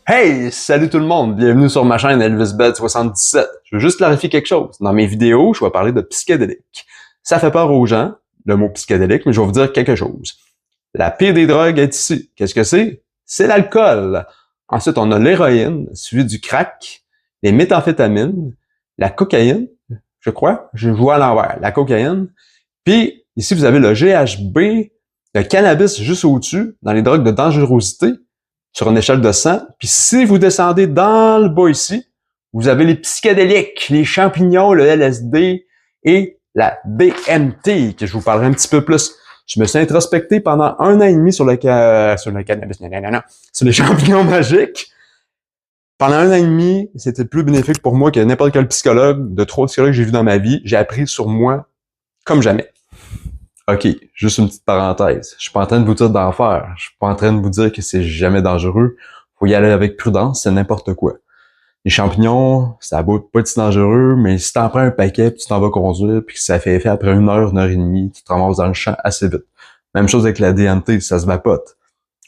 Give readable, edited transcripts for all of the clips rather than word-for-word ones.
Hey, salut tout le monde, bienvenue sur ma chaîne ElvisBed77. Je veux juste clarifier quelque chose. Dans mes vidéos, je vais parler de psychédélique. Ça fait peur aux gens, le mot psychédélique, mais je vais vous dire quelque chose. La pire des drogues est ici. Qu'est-ce que c'est? C'est l'alcool. Ensuite, on a l'héroïne, suivi du crack, les méthamphétamines, la cocaïne, je crois, je joue à l'envers, la cocaïne. Puis, ici, vous avez le GHB, le cannabis juste au-dessus, dans les drogues de dangerosité, sur une échelle de 100. Puis si vous descendez dans le bas ici, vous avez les psychédéliques, les champignons, le LSD et la DMT, que je vous parlerai un petit peu plus. Je me suis introspecté pendant 1 an et demi sur le cannabis, sur les champignons magiques. Pendant 1 an et demi, c'était plus bénéfique pour moi que n'importe quel psychologue, de 3 psychologues que j'ai vu dans ma vie. J'ai appris sur moi comme jamais. OK, juste une petite parenthèse. Je suis pas en train de vous dire d'en faire. Je suis pas en train de vous dire que c'est jamais dangereux. Faut y aller avec prudence, c'est n'importe quoi. Les champignons, ça a beau pas être si dangereux, mais si t'en prends un paquet puis tu t'en vas conduire puis que ça fait effet après 1 heure et demie, tu te ramasses dans le champ assez vite. Même chose avec la DMT, ça se vapote.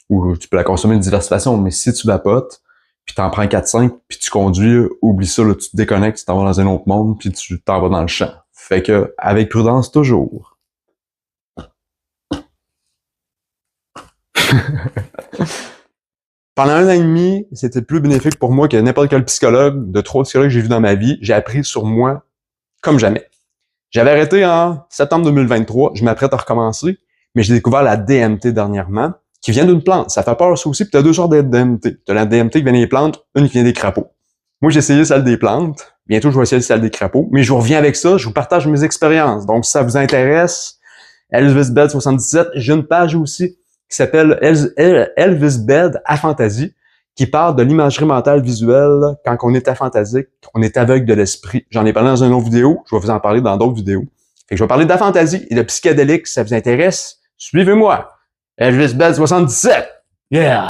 Ou tu peux la consommer de diverses façons, mais si tu vapotes, puis t'en prends 4-5, puis tu conduis, oublie ça, là, tu te déconnectes, tu t'en vas dans un autre monde, puis tu t'en vas dans le champ. Fait que, avec prudence toujours. Pendant 1 an et demi, c'était plus bénéfique pour moi que n'importe quel psychologue, de 3 psychologues que j'ai vu dans ma vie. J'ai appris sur moi comme jamais. J'avais arrêté en septembre 2023, je m'apprête à recommencer, mais j'ai découvert la DMT dernièrement, qui vient d'une plante. Ça fait peur ça aussi, puis t'as 2 sortes de DMT. T'as la DMT qui vient des plantes, une qui vient des crapauds. Moi, j'ai essayé celle des plantes, bientôt je vais essayer celle des crapauds, mais je vous reviens avec ça, je vous partage mes expériences. Donc, si ça vous intéresse, ElvisBed77, j'ai une page aussi qui s'appelle ElvisBed à Fantasy, qui parle de l'imagerie mentale visuelle quand on est aphantasique, on est aveugle de l'esprit. J'en ai parlé dans une autre vidéo, je vais vous en parler dans d'autres vidéos. Fait que je vais parler d'aphantasie et de psychédélique, si ça vous intéresse, suivez-moi. ElvisBed77! Yeah!